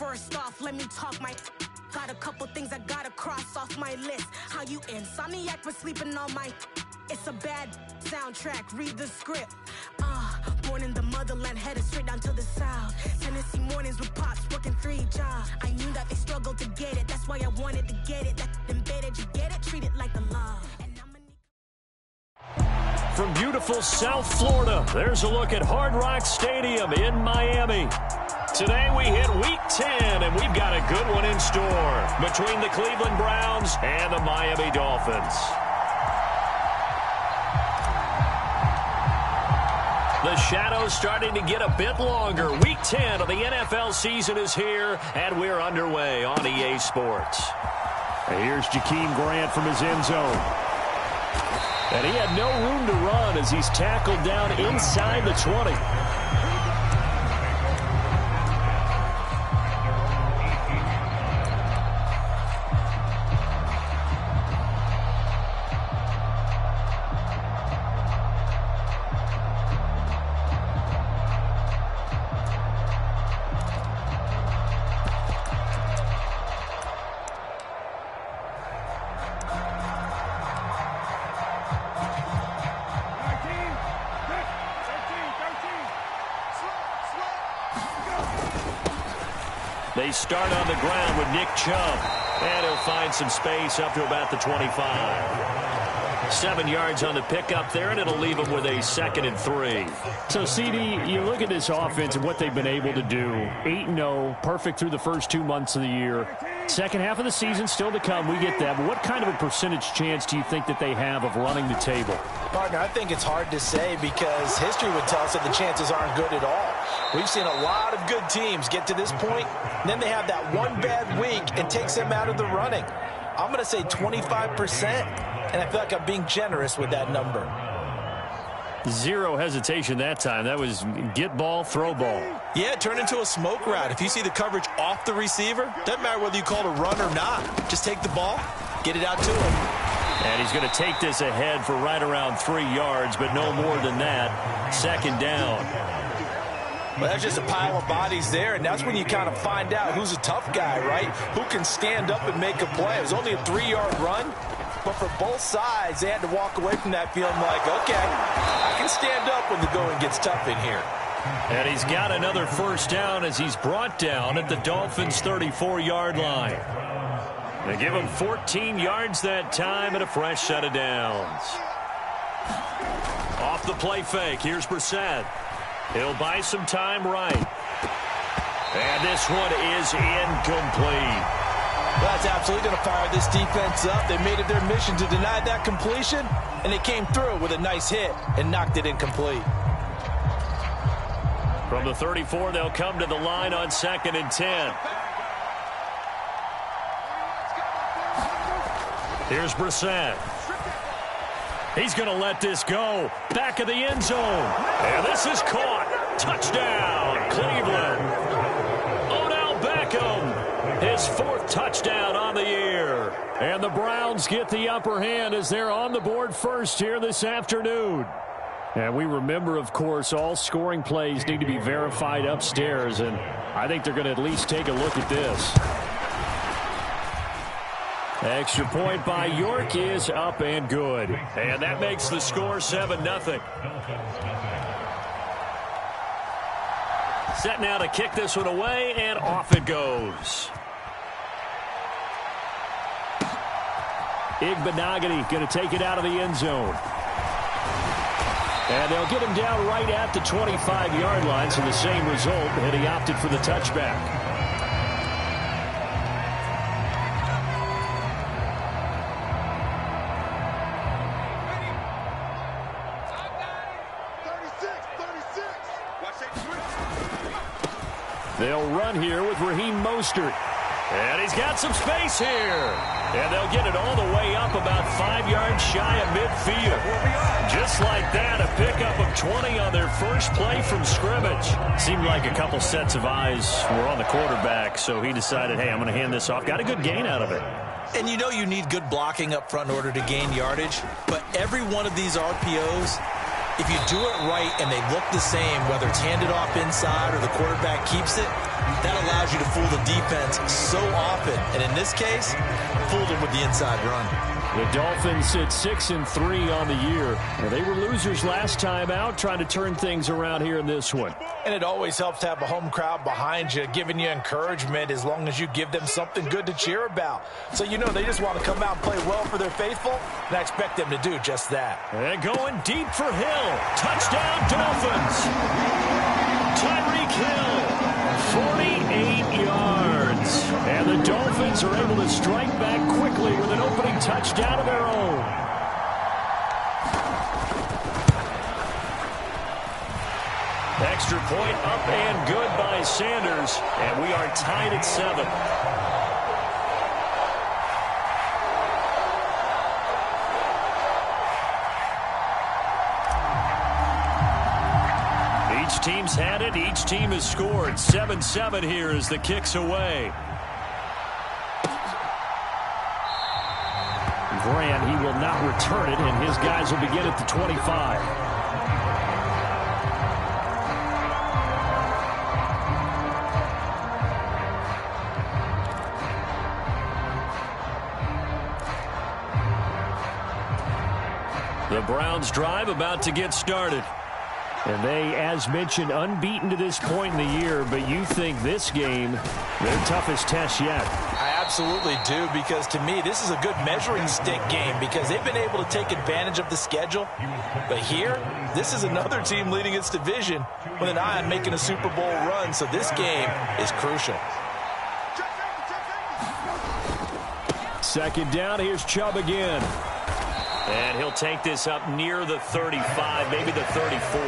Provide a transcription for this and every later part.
First off, let me talk my... Got a couple things I gotta cross off my list. How you insomniac for sleeping on my... It's a bad soundtrack, read the script. Born in the motherland, headed straight down to the south. Tennessee mornings with pops, working 3 jobs. I knew that they struggled to get it, that's why I wanted to get it. That embedded, you get it, treat it like a love. From beautiful South Florida, there's a look at Hard Rock Stadium in Miami. Today we hit Week 10, and we've got a good one in store between the Cleveland Browns and the Miami Dolphins. The shadow's starting to get a bit longer. Week 10 of the NFL season is here, and we're underway on EA Sports. And here's Jakeem Grant from his end zone. And he had no room to run as he's tackled down inside the 20. They start on the ground with Nick Chubb, and he'll find some space up to about the 25. 7 yards on the pickup there, and it'll leave him with a 2nd and 3. So, CD, you look at this offense and what they've been able to do. 8-0, perfect through the first 2 months of the year. Second half of the season still to come, we get that. But what kind of a percentage chance do you think that they have of running the table? Partner, I think it's hard to say because history would tell us that the chances aren't good at all. We've seen a lot of good teams get to this point, and then they have that one bad week and takes them out of the running. I'm going to say 25%, and I feel like I'm being generous with that number. Zero hesitation that time. That was get ball, throw ball. Yeah, turn into a smoke route. If you see the coverage off the receiver, doesn't matter whether you call it a run or not. Just take the ball, get it out to him. And he's going to take this ahead for right around 3 yards, but no more than that. 2nd down. Well, that's just a pile of bodies there, and that's when you kind of find out who's a tough guy, right? Who can stand up and make a play. It was only a 3-yard run, but for both sides, they had to walk away from that feeling like, okay, I can stand up when the going gets tough in here. And he's got another first down as he's brought down at the Dolphins' 34-yard line. They give him 14 yards that time and a fresh set of downs. Off the play fake, here's Brissett. He'll buy some time right. And this one is incomplete. That's absolutely going to fire this defense up. They made it their mission to deny that completion, and they came through with a nice hit and knocked it incomplete. From the 34, they'll come to the line on 2nd and 10. Here's Brissett. He's going to let this go. Back of the end zone. And this is caught. Touchdown, Cleveland. Odell Beckham, his 4th touchdown on the year. And the Browns get the upper hand as they're on the board first here this afternoon. And we remember, of course, all scoring plays need to be verified upstairs, and I think they're going to at least take a look at this. Extra point by York is up and good. And that makes the score 7-0. Set now to kick this one away, and off it goes. Igbenogany going to take it out of the end zone. And they'll get him down right at the 25-yard line, so the same result, and he opted for the touchback. They'll run here with Raheem Mostert. And he's got some space here. And they'll get it all the way up about 5 yards shy of midfield. Just like that, a pickup of 20 on their first play from scrimmage. Seemed like a couple sets of eyes were on the quarterback, so he decided, hey, I'm going to hand this off. Got a good gain out of it. And you know you need good blocking up front in order to gain yardage, but every one of these RPOs If you do it right and they look the same, whether it's handed off inside or the quarterback keeps it, that allows you to fool the defense so often. And in this case, fooled them with the inside run. The Dolphins sit 6-3 on the year. Well, they were losers last time out, trying to turn things around here in this one. And it always helps to have a home crowd behind you, giving you encouragement as long as you give them something good to cheer about. So you know they just want to come out and play well for their faithful, and I expect them to do just that. And going deep for Hill. Touchdown, Dolphins. Tyreek Hill, 48 yards. And the Dolphins are able to strike back quickly with an opening touchdown of their own. Extra point up and good by Sanders. And we are tied at 7. Each team's had it. Each team has scored. 7-7 here as the kick's away. Grant, he will not return it, and his guys will begin at the 25. The Browns drive about to get started. And they, as mentioned, unbeaten to this point in the year, but you think this game, their toughest test yet. I absolutely do, because to me, this is a good measuring stick game because they've been able to take advantage of the schedule. But here, this is another team leading its division with an eye on making a Super Bowl run, so this game is crucial. Second down, here's Chubb again. And he'll take this up near the 35, maybe the 34.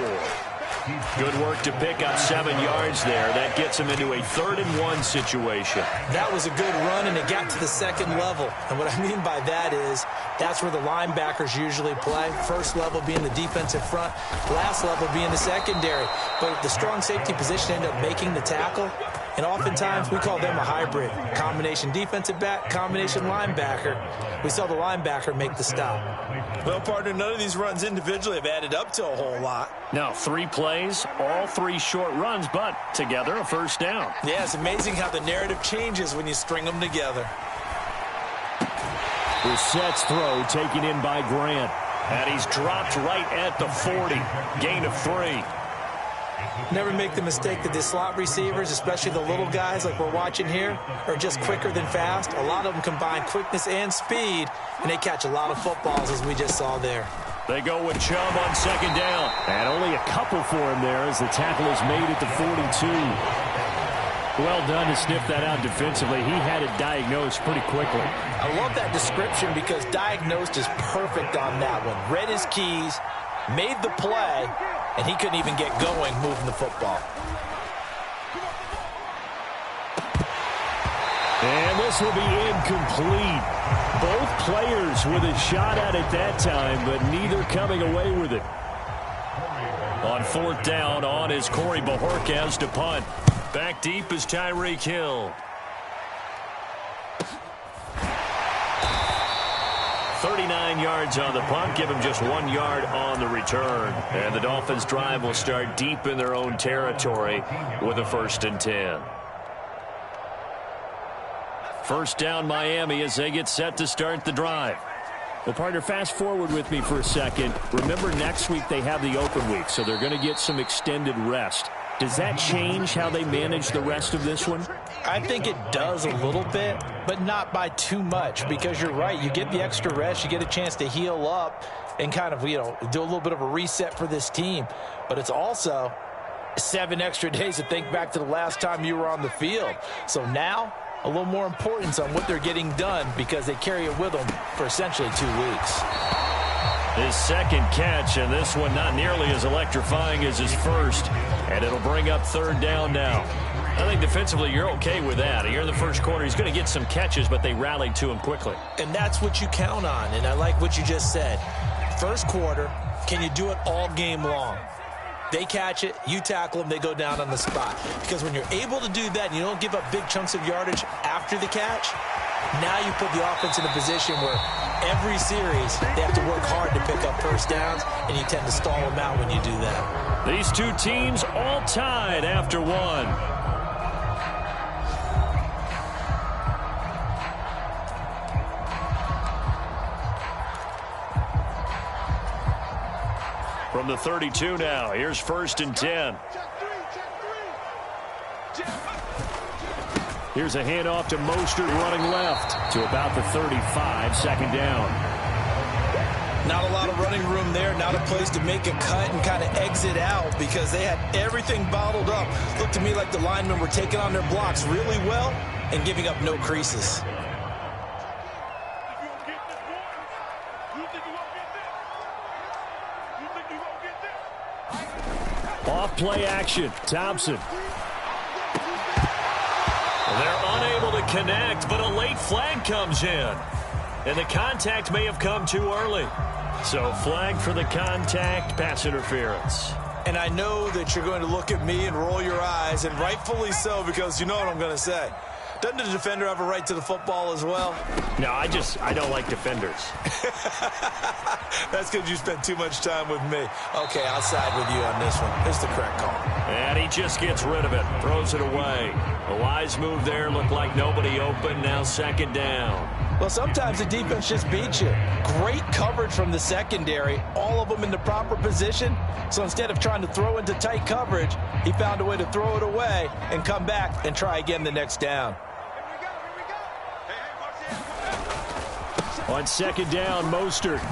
Good work to pick up 7 yards there. That gets him into a 3rd-and-1 situation. That was a good run, and it got to the second level. And what I mean by that is that's where the linebackers usually play. First level being the defensive front, last level being the secondary. But the strong safety position ended up making the tackle. And oftentimes we call them a hybrid. Combination defensive back, combination linebacker. We saw the linebacker make the stop. Well, partner, none of these runs individually have added up to a whole lot. Now, 3 plays, all 3 short runs, but together a first down. Yeah, it's amazing how the narrative changes when you string them together. Brissett's throw taken in by Grant. And he's dropped right at the 40. Gain of 3. Never make the mistake that the slot receivers, especially the little guys like we're watching here, are just quicker than fast. A lot of them combine quickness and speed, and they catch a lot of footballs, as we just saw there. They go with Chubb on 2nd down. And only a couple for him there as the tackle is made at the 42. Well done to sniff that out defensively. He had it diagnosed pretty quickly. I love that description because diagnosed is perfect on that one. Read his keys, made the play, and he couldn't even get going moving the football. And this will be incomplete. Both players with a shot at it that time, but neither coming away with it. On 4th down, on is Corey Bojorquez to punt. Back deep is Tyreek Hill. 39 yards on the punt, give him just 1 yard on the return. And the Dolphins' drive will start deep in their own territory with a 1st and 10. First down, Miami, as they get set to start the drive. Well, partner, fast forward with me for a second. Remember, next week they have the open week, so they're going to get some extended rest. Does that change how they manage the rest of this one? I think it does a little bit, but not by too much, because you're right. You get the extra rest. You get a chance to heal up and kind of, do a little bit of a reset for this team. But it's also 7 extra days to think back to the last time you were on the field. So now, a little more importance on what they're getting done because they carry it with them for essentially 2 weeks. His 2nd catch, and this one not nearly as electrifying as his first. And it'll bring up 3rd down now. I think defensively you're okay with that. Here in the first quarter, he's going to get some catches, but they rallied to him quickly. And that's what you count on, and I like what you just said. First quarter, can you do it all game long? They catch it, you tackle them, they go down on the spot. Because when you're able to do that and you don't give up big chunks of yardage after the catch, Now you put the offense in a position where every series they have to work hard to pick up first downs, and you tend to stall them out when you do that. These two teams all tied after one. From the 32 now, here's 1st and 10. Here's a handoff to Mostert running left to about the 35, 2nd down. Not a lot of running room there, not a place to make a cut and kind of exit out because they had everything bottled up. Looked to me like the linemen were taking on their blocks really well and giving up no creases. Off play action, Thompson. They're unable to connect, but a late flag comes in. And the contact may have come too early. So flag for the contact, pass interference. And I know that you're going to look at me and roll your eyes, and rightfully so, because you know what I'm going to say. Doesn't the defender have a right to the football as well? No, I don't like defenders. That's because you spent too much time with me. Okay, I'll side with you on this one. It's the correct call. And he just gets rid of it, throws it away. A wise move there, looked like nobody open, now 2nd down. Well, sometimes the defense just beats you. Great coverage from the secondary, all of them in the proper position. So instead of trying to throw into tight coverage, he found a way to throw it away and come back and try again the next down. On 2nd down, Mostert.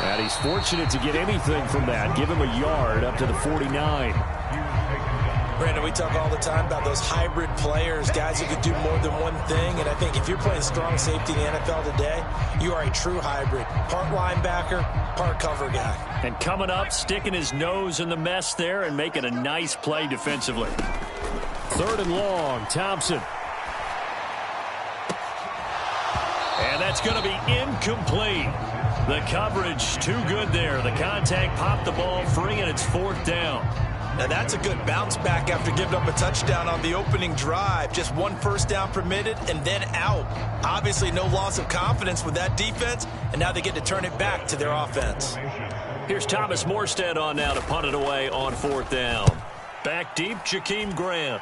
And he's fortunate to get anything from that. Give him a yard up to the 49. Brandon, we talk all the time about those hybrid players, guys who could do more than one thing. And I think if you're playing strong safety in the NFL today, you are a true hybrid. Part linebacker, part cover guy. And coming up, sticking his nose in the mess there and making a nice play defensively. 3rd and long, Thompson. And that's going to be incomplete. The coverage too good there. The contact popped the ball free, and it's 4th down. Now that's a good bounce back after giving up a touchdown on the opening drive. Just 1 first down permitted and then out. Obviously no loss of confidence with that defense, and now they get to turn it back to their offense. Here's Thomas Morstead on now to punt it away on 4th down. Back deep, Jakeem Grant.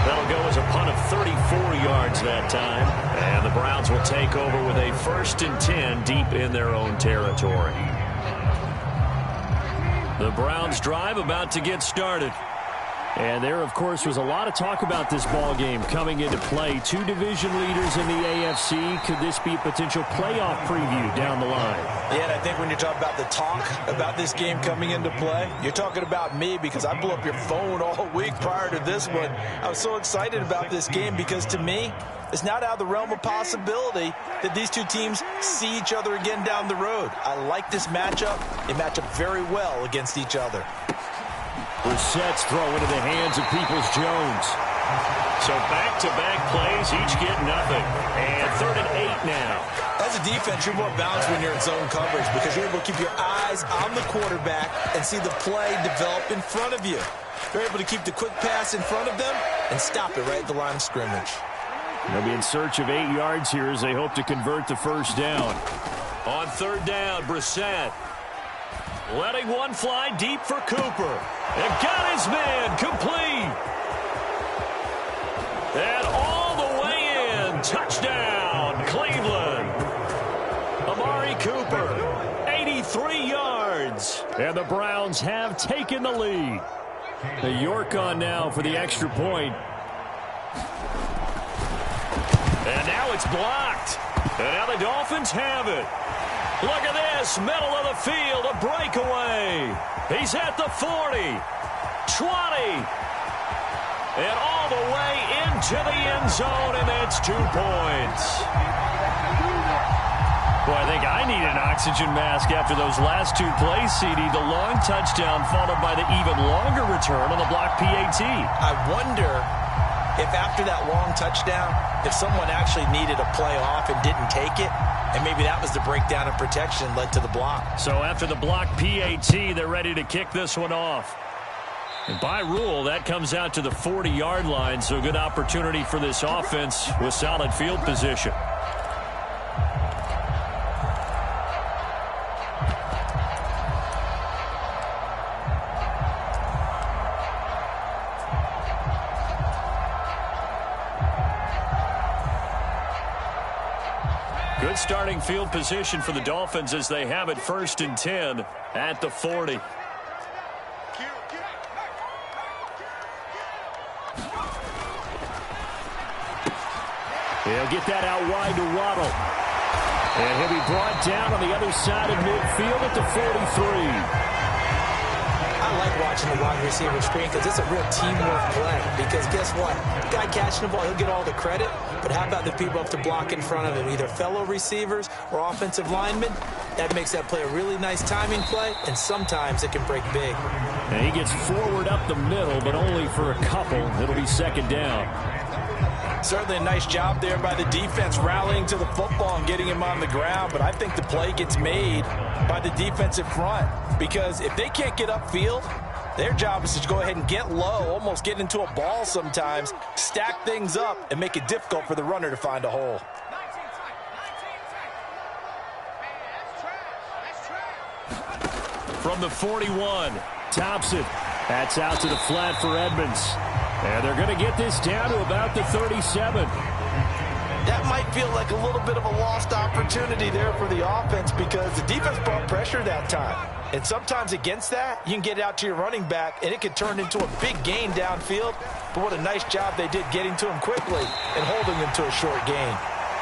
That'll go as a punt of 34 yards that time. And the Browns will take over with a 1st and 10 deep in their own territory. The Browns drive about to get started. And there, of course, was a lot of talk about this ball game coming into play. 2 division leaders in the AFC. Could this be a potential playoff preview down the line? Yeah, and I think when you're talking about the talk about this game coming into play, you're talking about me because I blew up your phone all week prior to this one. I was so excited about this game because to me, it's not out of the realm of possibility that these two teams see each other again down the road. I like this matchup. They match up very well against each other. Brissett's throw into the hands of Peoples-Jones. So back-to-back plays, each get nothing. And 3rd and 8 now. As a defense, you're more balanced when you're in zone coverage because you're able to keep your eyes on the quarterback and see the play develop in front of you. You're able to keep the quick pass in front of them and stop it right at the line of scrimmage. They'll be in search of 8 yards here as they hope to convert the first down. On 3rd down, Brissett. Letting one fly deep for Cooper. And got his man complete. And all the way in. Touchdown, Cleveland. Amari Cooper, 83 yards. And the Browns have taken the lead. The York on now for the extra point. And now it's blocked. And now the Dolphins have it. Look at this, middle of the field, a breakaway. He's at the 40, 20, and all the way into the end zone, and it's 2 points. Boy, I think I need an oxygen mask after those last 2 plays, CD. The long touchdown followed by the even longer return on the block PAT. I wonder if after that long touchdown, if someone actually needed a play off and didn't take it, and maybe that was the breakdown in protection led to the block. So after the block PAT, they're ready to kick this one off. And by rule, that comes out to the 40-yard line, so good opportunity for this offense with solid field position. Good starting field position for the Dolphins as they have it 1st and 10 at the 40. He'll get that out wide to Waddle. And he'll be brought down on the other side of midfield at the 43. I like watching the wide receiver screen because it's a real teamwork play. Because guess what? The guy catching the ball, he'll get all the credit. But how about the people up to block in front of him, either fellow receivers or offensive linemen? That makes that play a really nice timing play, and sometimes it can break big. And he gets forward up the middle, but only for a couple. It'll be 2nd down. Certainly a nice job there by the defense rallying to the football and getting him on the ground, but I think the play gets made by the defensive front because if they can't get upfield, their job is to go ahead and get low, almost get into a ball sometimes, stack things up, and make it difficult for the runner to find a hole. From the 41, Thompson. That's out to the flat for Edmonds. And they're going to get this down to about the 37. That might feel like a little bit of a lost opportunity there for the offense because the defense brought pressure that time. And sometimes against that, you can get it out to your running back, and it could turn into a big gain downfield. But what a nice job they did getting to him quickly and holding him to a short gain.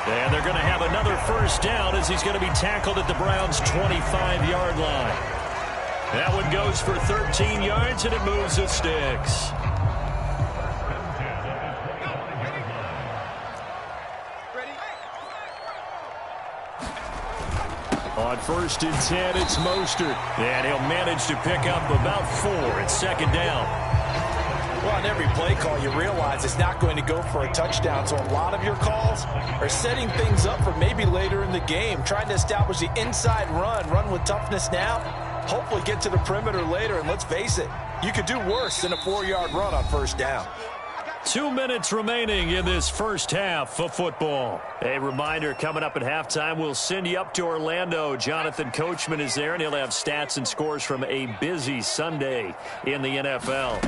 and they're going to have another 1st down as he's going to be tackled at the Browns' 25-yard line. That one goes for 13 yards, and it moves the sticks. On 1st and 10, it's Mostert. And he'll manage to pick up about 4. It's 2nd down. Well, on every play call, you realize it's not going to go for a touchdown. So a lot of your calls are setting things up for maybe later in the game, trying to establish the inside run with toughness now, hopefully get to the perimeter later. And let's face it, you could do worse than a 4-yard run on 1st down. 2 minutes remaining in this first half of football. A reminder, coming up at halftime, we'll send you up to Orlando. Jonathan Coachman is there, and he'll have stats and scores from a busy Sunday in the NFL.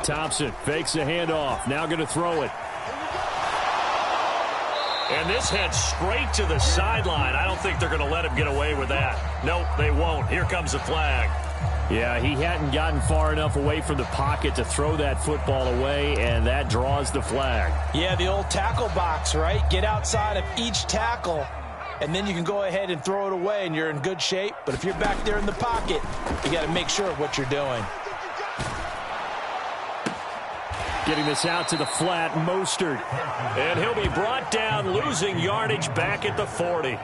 Thompson fakes a handoff. Now going to throw it. And this heads straight to the sideline. I don't think they're going to let him get away with that. Nope, they won't. Here comes the flag. Yeah, he hadn't gotten far enough away from the pocket to throw that football away, and that draws the flag. Yeah, the old tackle box, right? Get outside of each tackle, and then you can go ahead and throw it away, and you're in good shape. But if you're back there in the pocket, you got to make sure of what you're doing. Getting this out to the flat, Mostert. And he'll be brought down, losing yardage back at the 40.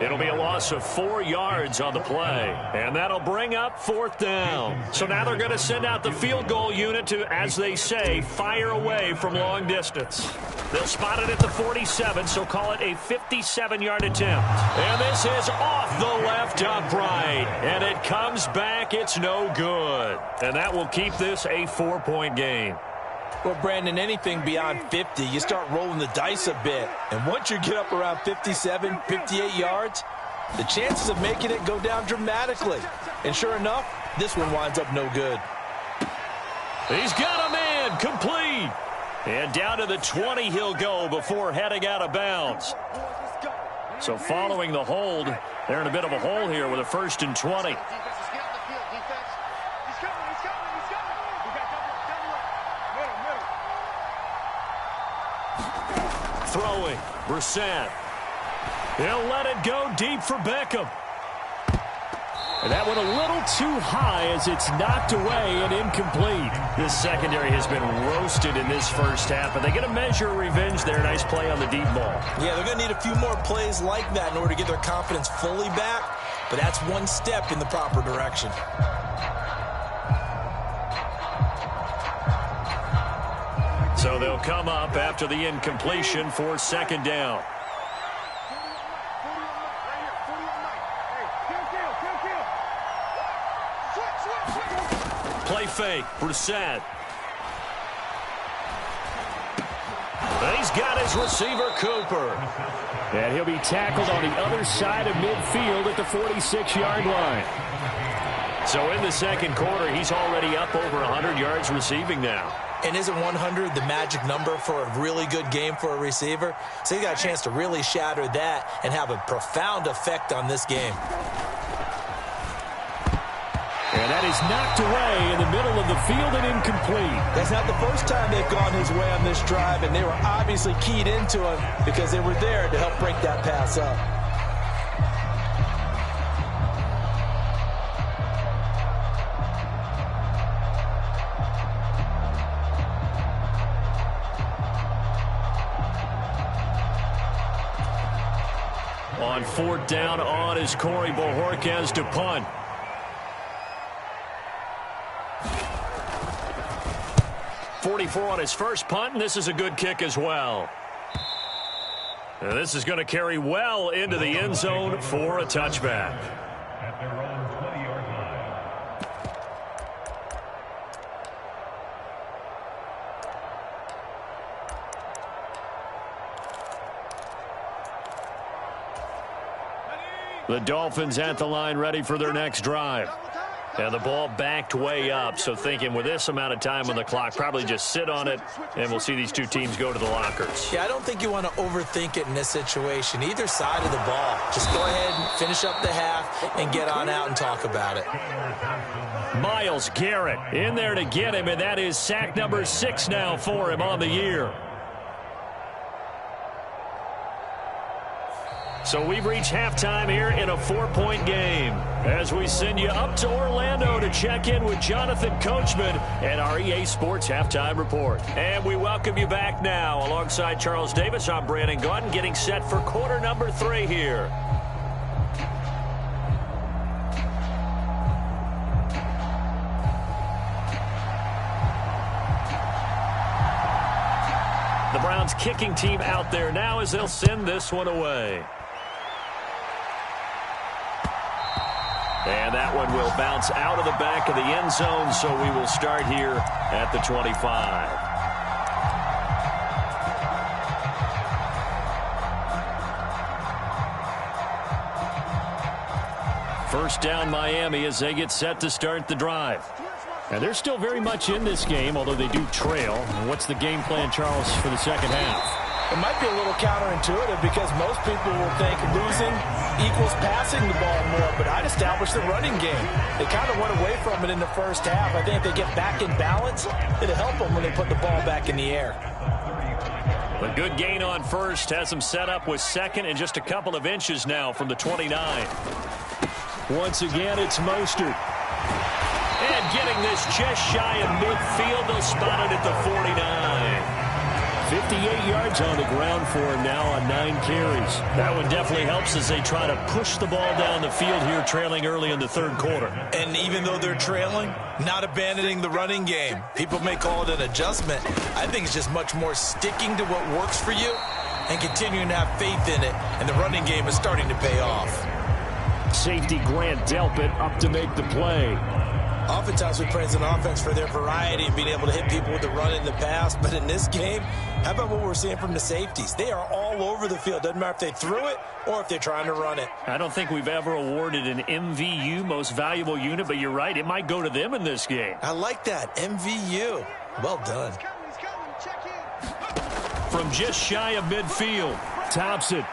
It'll be a loss of 4 yards on the play. And that'll bring up 4th down. So now they're going to send out the field goal unit to, as they say, fire away from long distance. They'll spot it at the 47, so call it a 57-yard attempt. And this is off the left upright. And it comes back. It's no good. And that will keep this a 4-point game. Well, Brandon, anything beyond 50, you start rolling the dice a bit. And once you get up around 57, 58 yards, the chances of making it go down dramatically. And sure enough, this one winds up no good. He's got a man, complete. And down to the 20 he'll go before heading out of bounds. So following the hold, they're in a bit of a hole here with a 1st and 20. Throwing, Brissett. He'll let it go deep for Beckham. And that one a little too high as it's knocked away and incomplete. This secondary has been roasted in this first half, but they're going to measure revenge there. Nice play on the deep ball. Yeah, they're going to need a few more plays like that in order to get their confidence fully back, but that's one step in the proper direction. So they'll come up after the incompletion for 2nd down. Play fake. Brissett. He's got his receiver, Cooper. And he'll be tackled on the other side of midfield at the 46-yard line. So in the second quarter, he's already up over 100 yards receiving now. And isn't 100 the magic number for a really good game for a receiver? So he got a chance to really shatter that and have a profound effect on this game. And that is knocked away in the middle of the field and incomplete. That's not the first time they've gone his way on this drive, and they were obviously keyed into him because they were there to help break that pass up. On fourth down on is Corey Bojorquez to punt. .44 on his first punt, and this is a good kick as well. And this is going to carry well into the end zone for a touchback. At their own 20-yard line. The Dolphins at the line ready for their next drive. And the ball backed way up, so thinking with this amount of time on the clock, probably just sit on it, and we'll see these two teams go to the lockers. Yeah, I don't think you want to overthink it in this situation. Either side of the ball. Just go ahead and finish up the half and get on out and talk about it. Myles Garrett in there to get him, and that is sack number 6 now for him on the year. So we've reached halftime here in a 4-point game as we send you up to Orlando to check in with Jonathan Coachman and our EA Sports Halftime Report. And we welcome you back now. Alongside Charles Davis, I'm Brandon Gaudin, getting set for quarter number 3 here. The Browns kicking team out there now as they'll send this one away. And that one will bounce out of the back of the end zone, so we will start here at the 25. First down Miami as they get set to start the drive. And they're still very much in this game, although they do trail. What's the game plan, Charles, for the second half? It might be a little counterintuitive because most people will think losing equals passing the ball more, but I'd establish the running game. They kind of went away from it in the first half. I think if they get back in balance, it'll help them when they put the ball back in the air. A good gain on first has them set up with second and just a couple of inches now from the 29. Once again, it's Mostert. And getting this just shy of midfield, they'll spot it at the 49. 58 yards on the ground for him now on 9 carries. That one definitely helps as they try to push the ball down the field here, trailing early in the third quarter. And even though they're trailing, not abandoning the running game. People may call it an adjustment. I think it's just much more sticking to what works for you and continuing to have faith in it. And the running game is starting to pay off. Safety Grant Delpit up to make the play. Oftentimes we praise an offense for their variety and being able to hit people with the run in the pass. But in this game, how about what we're seeing from the safeties? They are all over the field. Doesn't matter if they threw it or if they're trying to run it. I don't think we've ever awarded an MVU, most valuable unit, but you're right. It might go to them in this game. I like that. MVU. Well done. From just shy of midfield. Thompson.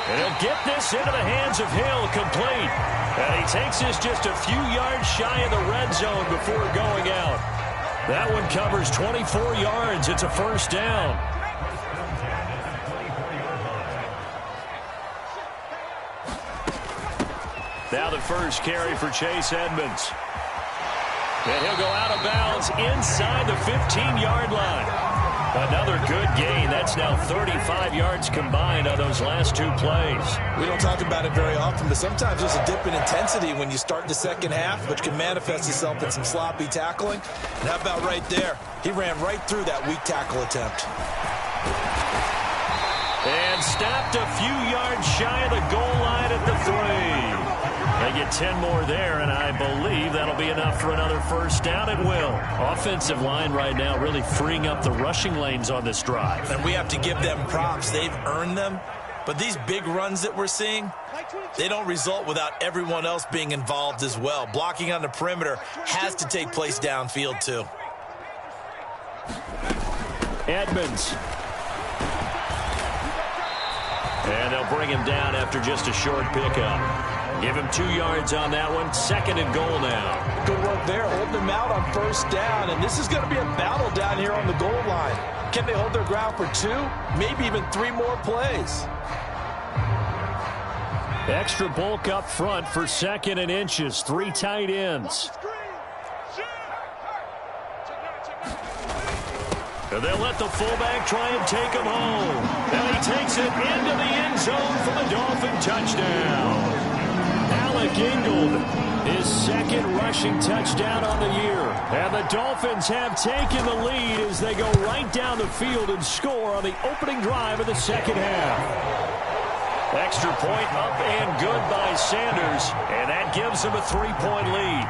And he'll get this into the hands of Hill, complete. And he takes this just a few yards shy of the red zone before going out. That one covers 24 yards. It's a first down. Now the first carry for Chase Edmonds. And he'll go out of bounds inside the 15-yard line. Another good gain. That's now 35 yards combined on those last 2 plays. We don't talk about it very often, but sometimes there's a dip in intensity when you start the second half, which can manifest itself in some sloppy tackling. And how about right there? He ran right through that weak tackle attempt. And stopped a few yards shy of the goal line at the 3. They get 10 more there, and I believe that'll be enough for another first down. It will. Offensive line right now really freeing up the rushing lanes on this drive. And we have to give them props. They've earned them. But these big runs that we're seeing, they don't result without everyone else being involved as well. Blocking on the perimeter has to take place downfield too. Edmonds. And they'll bring him down after just a short pickup. Give him 2 yards on that one. 2nd and goal now. Good work there, holding them out on first down. And this is going to be a battle down here on the goal line. Can they hold their ground for 2, maybe even 3 more plays? Extra bulk up front for 2nd and inches. 3 tight ends. And they'll let the fullback try and take him home. And he takes it into the end zone for the Dolphin touchdown. Alec Ingold, his 2nd rushing touchdown on the year. And the Dolphins have taken the lead as they go right down the field and score on the opening drive of the 2nd half. Extra point up and good by Sanders. And that gives him a 3-point lead.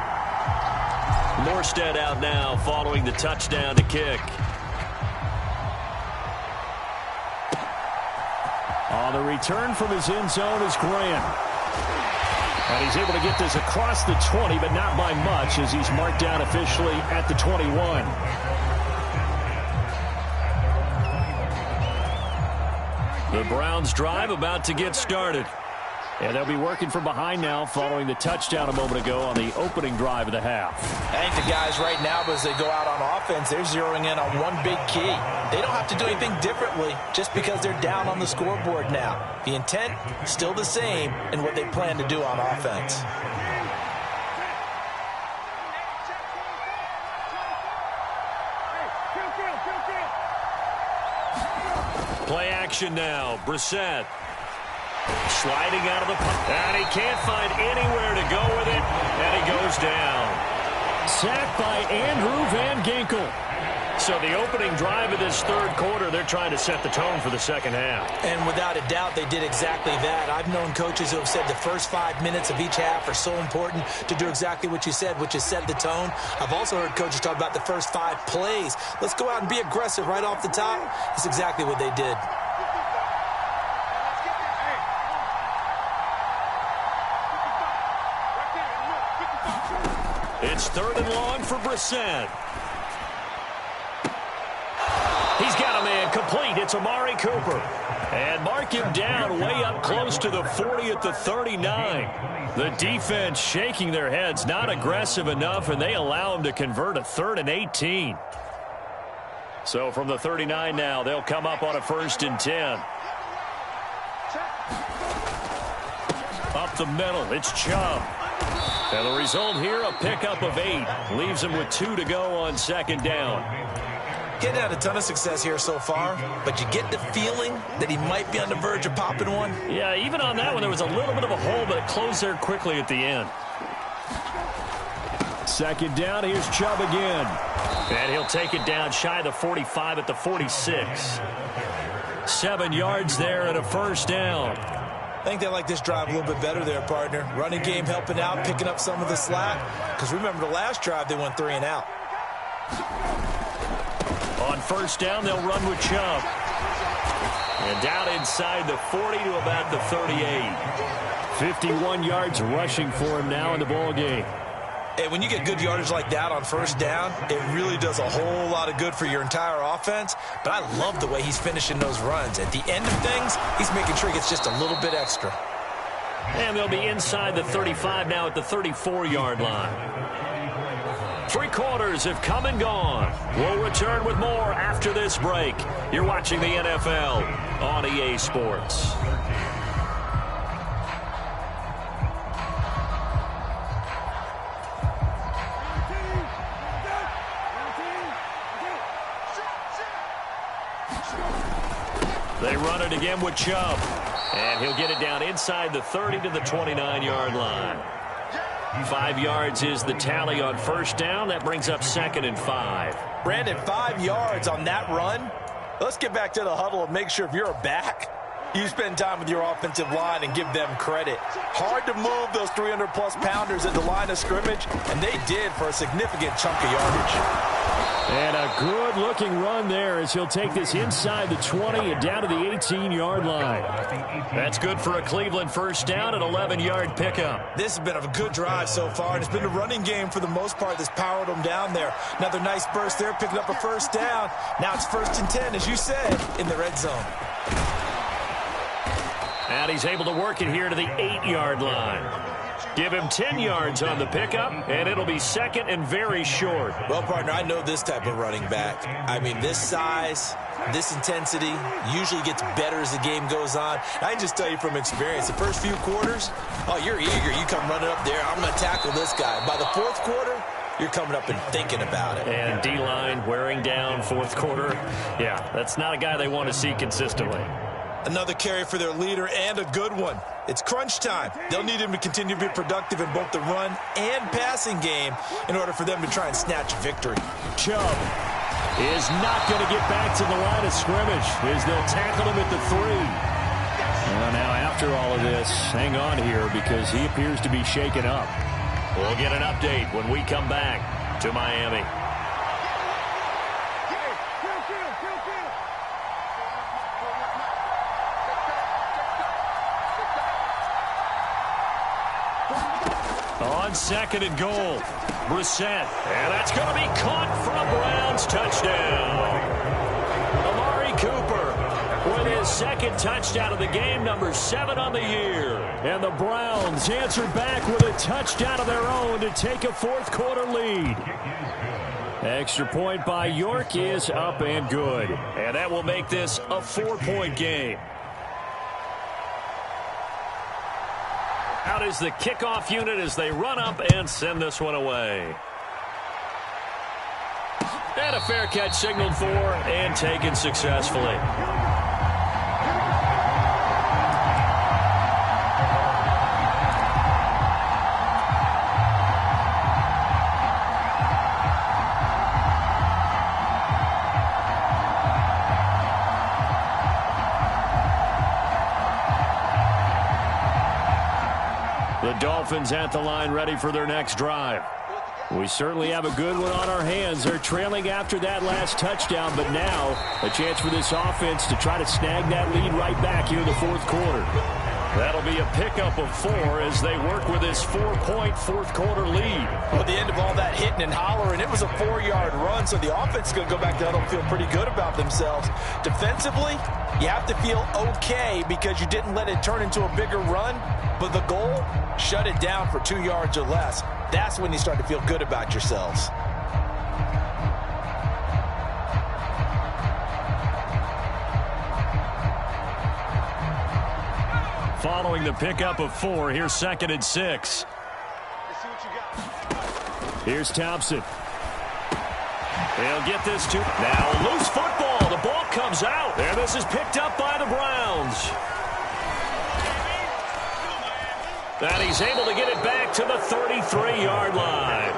Morstead out now following the touchdown to kick. On the return from his end zone is Grant. And he's able to get this across the 20, but not by much as he's marked down officially at the 21. The Browns drive about to get started. And they'll be working from behind now following the touchdown a moment ago on the opening drive of the half. I think the guys right now, as they go out on offense, they're zeroing in on one big key. They don't have to do anything differently just because they're down on the scoreboard now. The intent, still the same in what they plan to do on offense. Play action now. Brissett. Sliding out of the pocket. And he can't find anywhere to go with it. And he goes down. Sacked by Andrew Van Ginkel. So the opening drive of this 3rd quarter, they're trying to set the tone for the 2nd half. And without a doubt, they did exactly that. I've known coaches who have said the first 5 minutes of each half are so important to do exactly what you said, which is set the tone. I've also heard coaches talk about the first 5 plays. Let's go out and be aggressive right off the top. That's exactly what they did. It's 3rd and long for Brissett. He's got a man complete. It's Amari Cooper. And mark him down way up close to the 40 at the 39. The defense shaking their heads, not aggressive enough, and they allow him to convert a 3rd and 18. So from the 39 now, they'll come up on a 1st and 10. Up the middle, it's Chubb. And the result here, a pickup of 8. Leaves him with 2 to go on 2nd down. Getting had a ton of success here so far, but you get the feeling that he might be on the verge of popping one. Yeah, even on that one, there was a little bit of a hole, but it closed there quickly at the end. 2nd down, here's Chubb again. And he'll take it down shy of the 45 at the 46. 7 yards there and a 1st down. I think they like this drive a little bit better there, partner. Running game helping out, picking up some of the slack. Because remember the last drive, they went 3 and out. On 1st down, they'll run with Chubb. And down inside the 40 to about the 38. 51 yards rushing for him now in the ball game. And when you get good yardage like that on 1st down, it really does a whole lot of good for your entire offense. But I love the way he's finishing those runs. At the end of things, he's making sure he gets just a little bit extra. And they'll be inside the 35 now at the 34-yard line. 3 quarters have come and gone. We'll return with more after this break. You're watching the NFL on EA Sports. They run it again with Chubb. And he'll get it down inside the 30 to the 29-yard line. 5 yards is the tally on 1st down. That brings up 2nd and 5. Brandon, 5 yards on that run. Let's get back to the huddle and make sure if you're a back, You spend time with your offensive line and give them credit. Hard to move those 300-plus pounders at the line of scrimmage, and they did for a significant chunk of yardage. And a good-looking run there as he'll take this inside the 20 and down to the 18-yard line. That's good for a Cleveland first down and 11-yard pickup. This has been a good drive so far, and it's been a running game for the most part that's powered them down there. Another nice burst there, picking up a first down. Now it's 1st and 10, as you said, in the red zone. And he's able to work it here to the 8-yard line. Give him 10 yards on the pickup, and it'll be 2nd and very short. Well, partner, I know this type of running back. I mean, this size, this intensity usually gets better as the game goes on. I can just tell you from experience, the first few quarters, oh, you're eager. You come running up there, I'm going to tackle this guy. By the 4th quarter, you're coming up and thinking about it. And D-line wearing down 4th quarter. Yeah, that's not a guy they want to see consistently. Another carry for their leader and a good one. It's crunch time. They'll need him to continue to be productive in both the run and passing game in order for them to try and snatch victory. Chubb is not going to get back to the line of scrimmage as they'll tackle him at the 3. Well, now after all of this, hang on here because he appears to be shaken up. We'll get an update when we come back to Miami. On 2nd and goal, Brissett, and that's going to be caught for a Browns touchdown. Amari Cooper with his 2nd touchdown of the game, number 7 on the year. And the Browns answer back with a touchdown of their own to take a 4th quarter lead. Extra point by York is up and good. And that will make this a 4-point game. Out is the kickoff unit as they run up and send this one away. And a fair catch signaled for and taken successfully. The Dolphins at the line ready for their next drive. We certainly have a good one on our hands. They're trailing after that last touchdown, but now a chance for this offense to try to snag that lead right back here in the 4th quarter. That'll be a pickup of 4 as they work with this 4-point 4th quarter lead. Well, at the end of all that hitting and hollering, it was a 4-yard run, so the offense is going to go back to huddle and feel pretty good about themselves. Defensively, you have to feel okay because you didn't let it turn into a bigger run, but the goal, shut it down for 2 yards or less. That's when you start to feel good about yourselves. Following the pickup of 4, here's 2nd and 6. Here's Thompson. They'll get this to now loose football. The ball comes out, and this is picked up by the Browns. And he's able to get it back to the 33-yard line.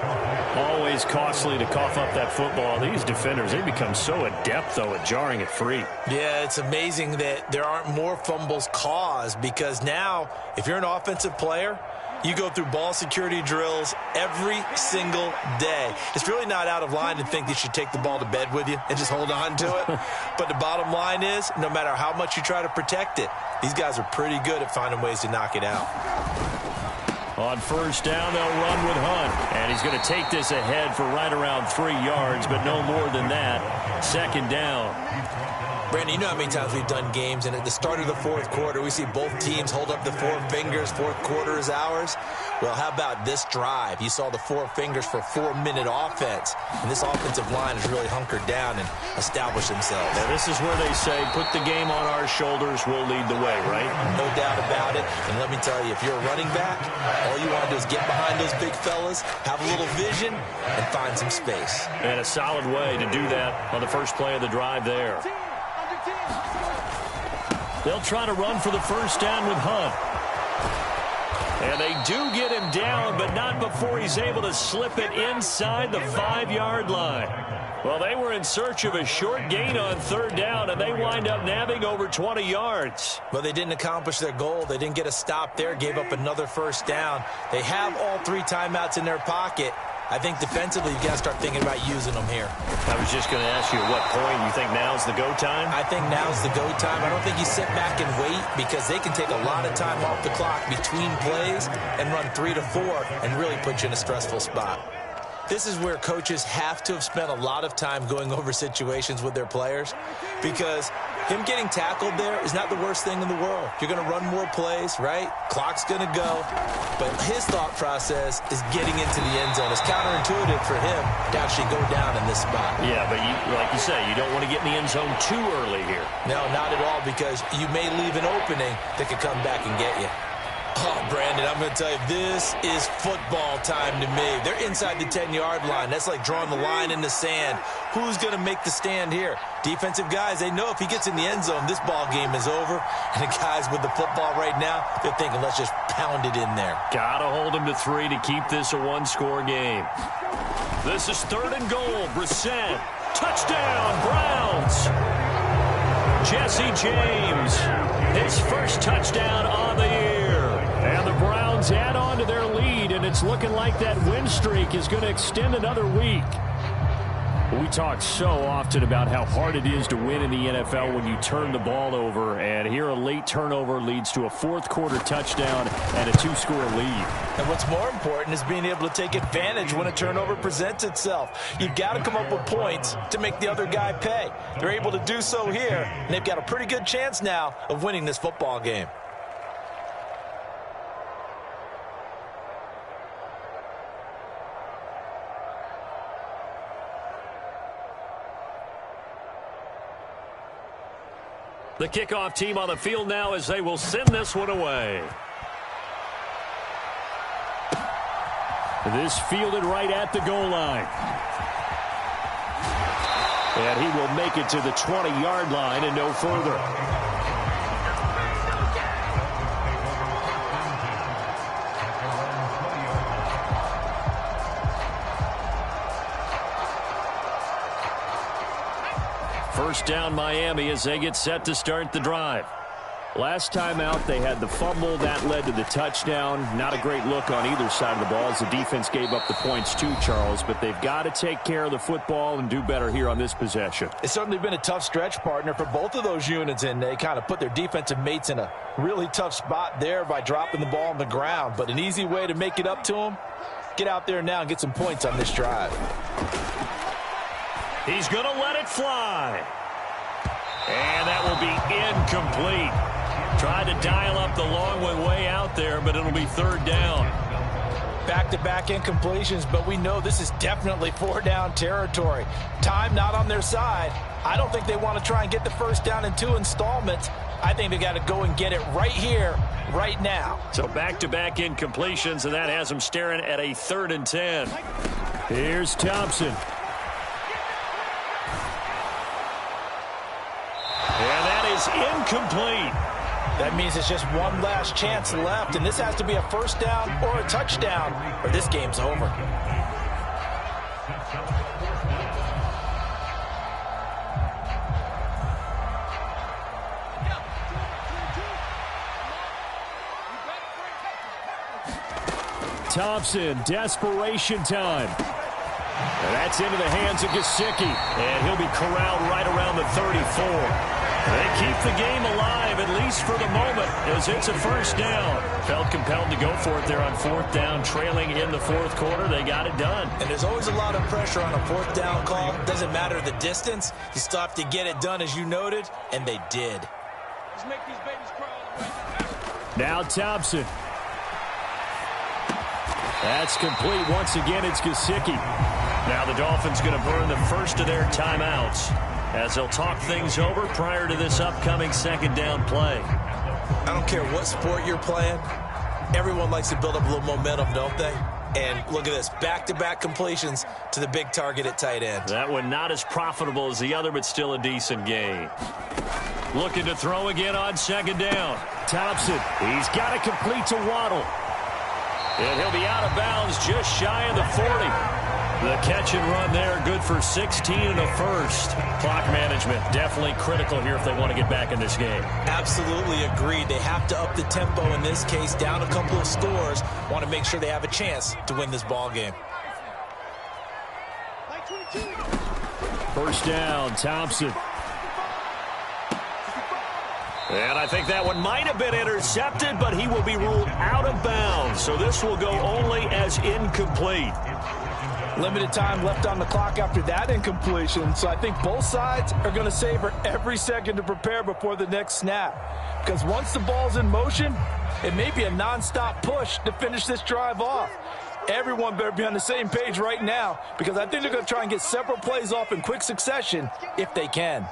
Always costly to cough up that football. These defenders, they become so adept, though, at jarring it free. Yeah, it's amazing that there aren't more fumbles caused because now, if you're an offensive player, you go through ball security drills every single day. It's really not out of line to think that you should take the ball to bed with you and just hold on to it. But the bottom line is, no matter how much you try to protect it, these guys are pretty good at finding ways to knock it out. On 1st down, they'll run with Hunt. And he's going to take this ahead for right around 3 yards, but no more than that. 2nd down. Brandon, you know how many times we've done games, and at the start of the 4th quarter, we see both teams hold up the 4 fingers, 4th quarter is ours. Well, how about this drive? You saw the 4 fingers for a 4-minute offense, and this offensive line has really hunkered down and established themselves. Now, this is where they say, put the game on our shoulders, we'll lead the way, right? No doubt about it, and let me tell you, if you're a running back, all you want to do is get behind those big fellas, have a little vision, and find some space. And a solid way to do that on the first play of the drive there. They'll try to run for the 1st down with Hunt. And they do get him down, but not before he's able to slip it inside the 5-yard line. Well, they were in search of a short gain on third down, and they wind up nabbing over 20 yards. But they didn't accomplish their goal. They didn't get a stop there, gave up another first down. They have all 3 timeouts in their pocket. I think defensively you've got to start thinking about using them here. I was just going to ask you at what point you think now's the go time? I think now's the go time. I don't think you sit back and wait because they can take a lot of time off the clock between plays and run 3 to 4 and really put you in a stressful spot. This is where coaches have to have spent a lot of time going over situations with their players because him getting tackled there is not the worst thing in the world. You're going to run more plays, right? Clock's going to go. But his thought process is getting into the end zone. It's counterintuitive for him to actually go down in this spot. Yeah, but like you say, you don't want to get in the end zone too early here. No, not at all, because you may leave an opening that could come back and get you. Oh, Brandon, I'm going to tell you, this is football time to me. They're inside the 10-yard line. That's like drawing the line in the sand. Who's going to make the stand here? Defensive guys, they know if he gets in the end zone, this ball game is over. And the guys with the football right now, they're thinking, let's just pound it in there. Got to hold him to 3 to keep this a one-score game. This is 3rd and goal. Brissett. Touchdown, Browns. Jesse James, his first touchdown on the year. And the Browns add on to their lead, and it's looking like that win streak is going to extend another week. We talk so often about how hard it is to win in the NFL when you turn the ball over, and here a late turnover leads to a fourth-quarter touchdown and a 2-score lead. And what's more important is being able to take advantage when a turnover presents itself. You've got to come up with points to make the other guy pay. They're able to do so here, and they've got a pretty good chance now of winning this football game. The kickoff team on the field now as they will send this one away. This fielded right at the goal line. And he will make it to the 20-yard line and no further. First down Miami as they get set to start the drive. Last time out, they had the fumble. That led to the touchdown. Not a great look on either side of the ball as the defense gave up the points too, Charles. But they've got to take care of the football and do better here on this possession. It's certainly been a tough stretch, partner, for both of those units, and they kind of put their defensive mates in a really tough spot there by dropping the ball on the ground. But an easy way to make it up to them, get out there now and get some points on this drive. He's going to let it fly. And that will be incomplete. Tried to dial up the long one way out there, but it'll be 3rd down. Back-to-back incompletions, but we know this is definitely 4-down territory. Time not on their side. I don't think they want to try and get the first down in 2 installments. I think they got to go and get it right here, right now. So back-to-back incompletions, and that has them staring at a 3rd and 10. Here's Thompson. And that is incomplete. That means it's just one last chance left, and this has to be a first down or a touchdown, or this game's over. Thompson, desperation time. And that's into the hands of Gesicki. And he'll be corralled right around the 34. They keep the game alive, at least for the moment, as it's a first down. Felt compelled to go for it there on 4th down, trailing in the 4th quarter. They got it done. And there's always a lot of pressure on a 4th down call. Doesn't matter the distance. You still have to get it done, as you noted, and they did. Let's make these babies cry. Now Thompson. That's complete. Once again, it's Gesicki. Now the Dolphins going to burn the first of their timeouts as they'll talk things over prior to this upcoming 2nd down play. I don't care what sport you're playing. Everyone likes to build up a little momentum, don't they? And look at this, back-to-back completions to the big target at tight end. That one not as profitable as the other, but still a decent gain. Looking to throw again on 2nd down. Thompson. He's got to complete to Waddle. And he'll be out of bounds just shy of the 40. The catch and run there, good for 16 and a first. Clock management, definitely critical here if they want to get back in this game. Absolutely agreed. They have to up the tempo in this case, down a couple of scores. Want to make sure they have a chance to win this ball game. First down, Thompson. And I think that one might have been intercepted, but he will be ruled out of bounds. So this will go only as incomplete. Limited time left on the clock after that incompletion, so I think both sides are going to savor every second to prepare before the next snap. Because once the ball's in motion, it may be a nonstop push to finish this drive off. Everyone better be on the same page right now, because I think they're going to try and get several plays off in quick succession if they can.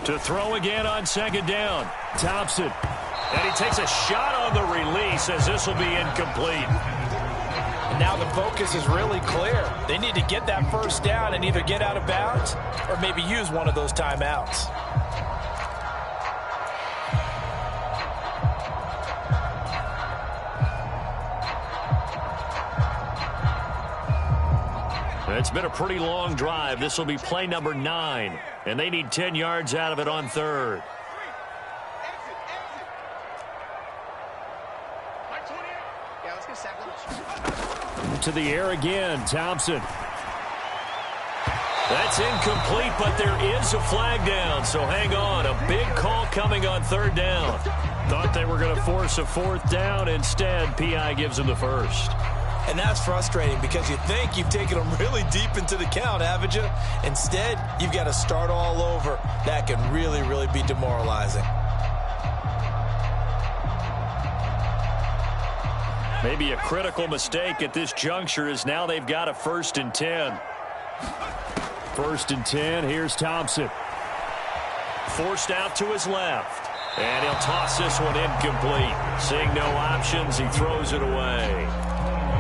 To throw again on second down. Thompson. And he takes a shot on the release as this will be incomplete. And now the focus is really clear. They need to get that first down and either get out of bounds or maybe use one of those timeouts. It's been a pretty long drive. This will be play number 9. And they need 10 yards out of it on third. To the air again, Thompson. That's incomplete, but there is a flag down, so hang on. A big call coming on third down. Thought they were going to force a fourth down. Instead, P.I. gives them the first. And that's frustrating because you think you've taken them really deep into the count, haven't you? Instead, you've got to start all over. That can really, really be demoralizing. Maybe a critical mistake at this juncture is now they've got a 1st and 10. 1st and 10. Here's Thompson. Forced out to his left. And he'll toss this one incomplete. Seeing no options, he throws it away.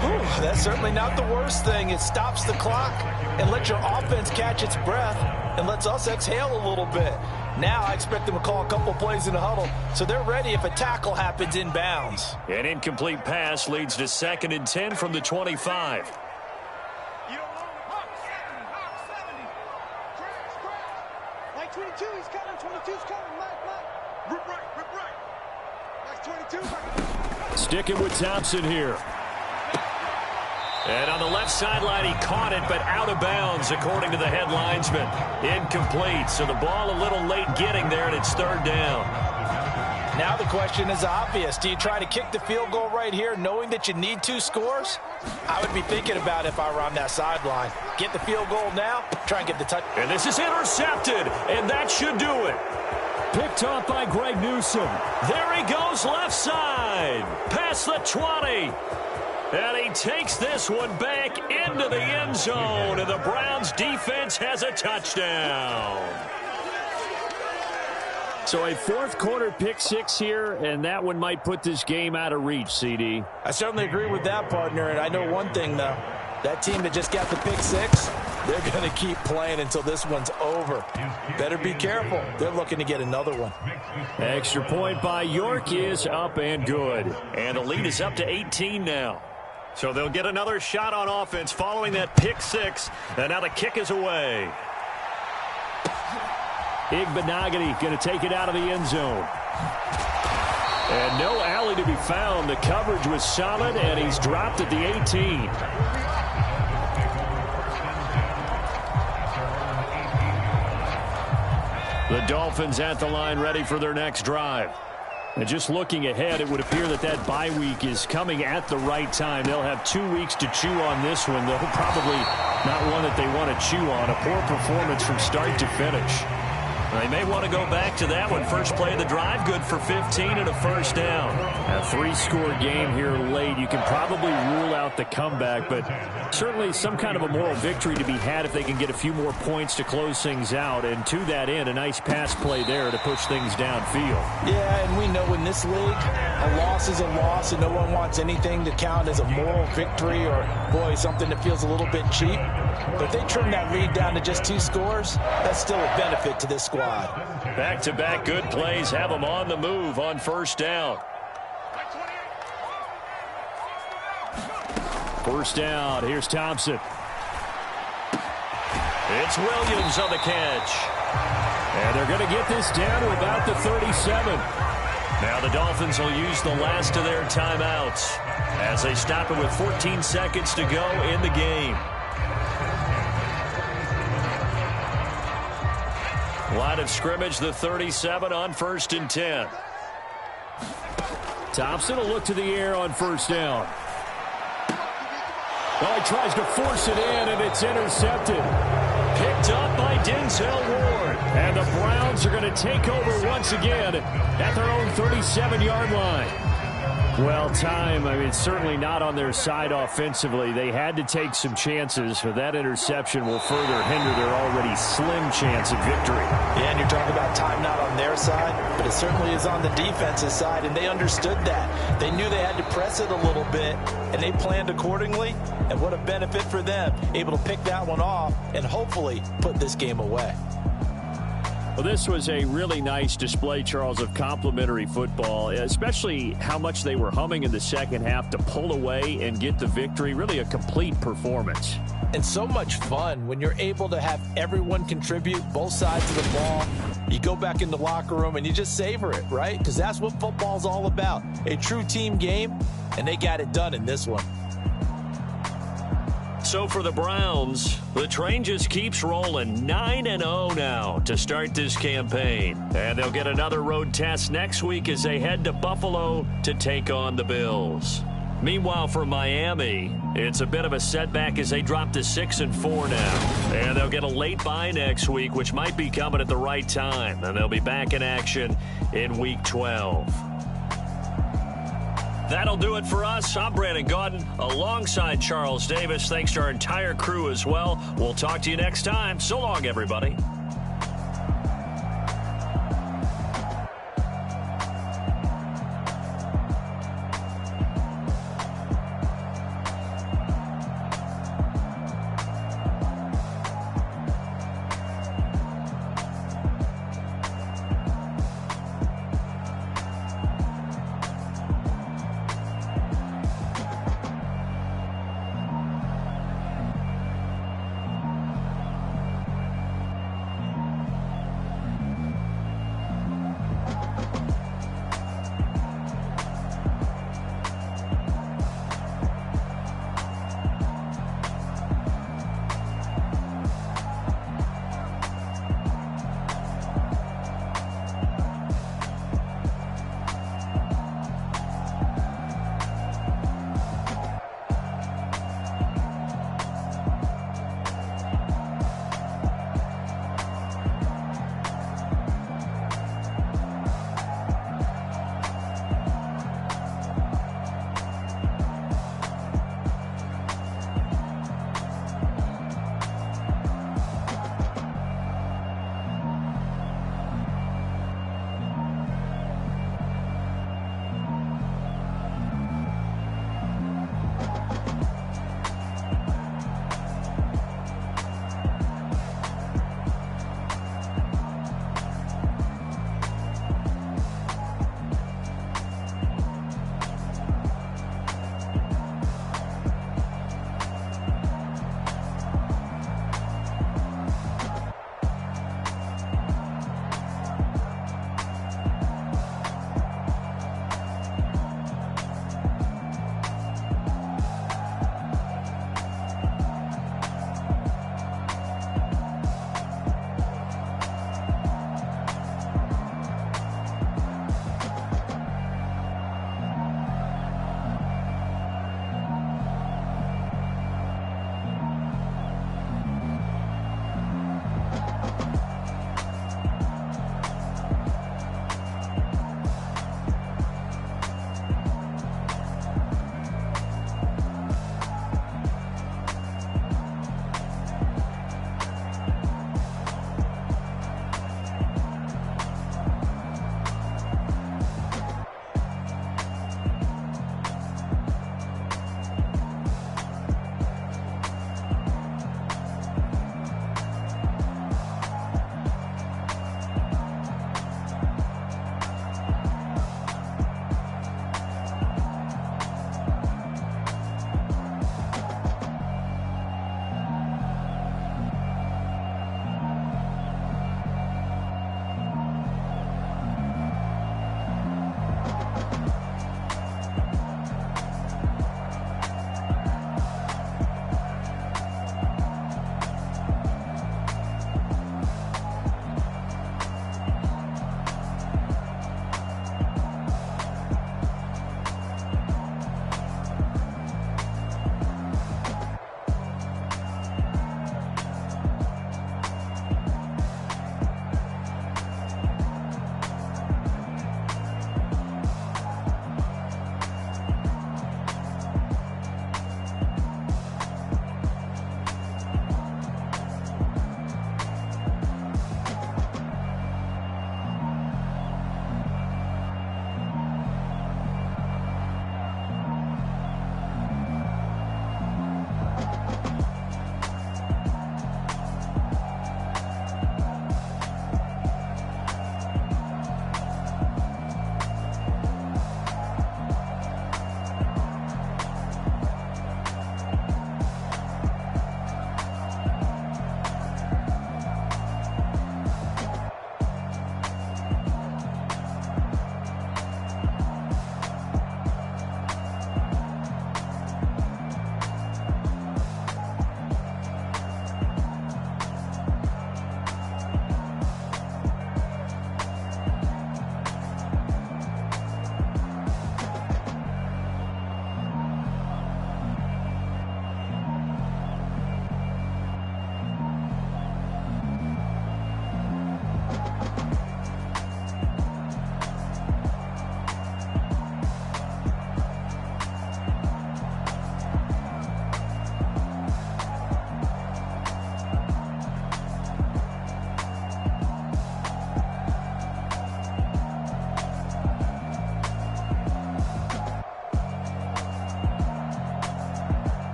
Whew, that's certainly not the worst thing. It stops the clock and lets your offense catch its breath and lets us exhale a little bit. Now I expect them to call a couple plays in the huddle, so they're ready if a tackle happens in bounds. An incomplete pass leads to 2nd and 10 from the 25. Like 22, he's coming. 22's coming. Mike. Rip right. Like 22. Sticking with Thompson here. And on the left sideline, he caught it, but out of bounds, according to the head linesman. Incomplete, so the ball a little late getting there, and it's 3rd down. Now the question is obvious. Do you try to kick the field goal right here, knowing that you need 2 scores? I would be thinking about it if I were on that sideline. Get the field goal now, try and get the touch. And this is intercepted, and that should do it. Picked off by Greg Newsome. There he goes left side, past the 20. And he takes this one back into the end zone, and the Browns defense has a touchdown. So a 4th quarter pick 6 here, and that one might put this game out of reach, CD. I certainly agree with that, partner, and I know one thing, though. That team that just got the pick 6, they're going to keep playing until this one's over. Better be careful. They're looking to get another one. Extra point by York is up and good. And the lead is up to 18 now. So they'll get another shot on offense following that pick 6. And now the kick is away. Igbenogany going to take it out of the end zone. And no alley to be found. The coverage was solid, and he's dropped at the 18. The Dolphins at the line ready for their next drive. And just looking ahead, it would appear that that bye week is coming at the right time. They'll have 2 weeks to chew on this one, though probably not one that they want to chew on. A poor performance from start to finish. They may want to go back to that one. First play of the drive, good for 15 and a 1st down. A 3-score game here late. You can probably rule out the comeback, but certainly some kind of a moral victory to be had if they can get a few more points to close things out. And to that end, a nice pass play there to push things downfield. Yeah, and we know in this league, a loss is a loss, and no one wants anything to count as a moral victory or, boy, something that feels a little bit cheap. But if they trim that lead down to just 2 scores, that's still a benefit to this squad. Back-to-back good plays have them on the move on first down. First down, here's Thompson. It's Williams on the catch. And they're going to get this down to about the 37. Now the Dolphins will use the last of their timeouts as they stop it with 14 seconds to go in the game. Line of scrimmage, the 37 on 1st and 10. Thompson will look to the air on first down. Oh, he tries to force it in, and it's intercepted. Picked up by Denzel Ward. And the Browns are going to take over once again at their own 37-yard line. Well, it's certainly not on their side offensively. They had to take some chances, but that interception will further hinder their already slim chance of victory. Yeah, and you're talking about time not on their side, but it certainly is on the defensive side, and they understood that. They knew they had to press it a little bit, and they planned accordingly, and what a benefit for them, able to pick that one off and hopefully put this game away. Well, this was a really nice display, Charles, of complimentary football, especially how much they were humming in the second half to pull away and get the victory. Really a complete performance. And so much fun when you're able to have everyone contribute, both sides of the ball. You go back in the locker room and you just savor it, right? Because that's what football's all about. A true team game, and they got it done in this one. So for the Browns, the train just keeps rolling. 9-0 now to start this campaign. And they'll get another road test next week as they head to Buffalo to take on the Bills. Meanwhile, for Miami, it's a bit of a setback as they drop to 6-4 now. And they'll get a late bye next week, which might be coming at the right time. And they'll be back in action in Week 12. That'll do it for us. I'm Brandon Gaudin alongside Charles Davis. Thanks to our entire crew as well. We'll talk to you next time. So long, everybody.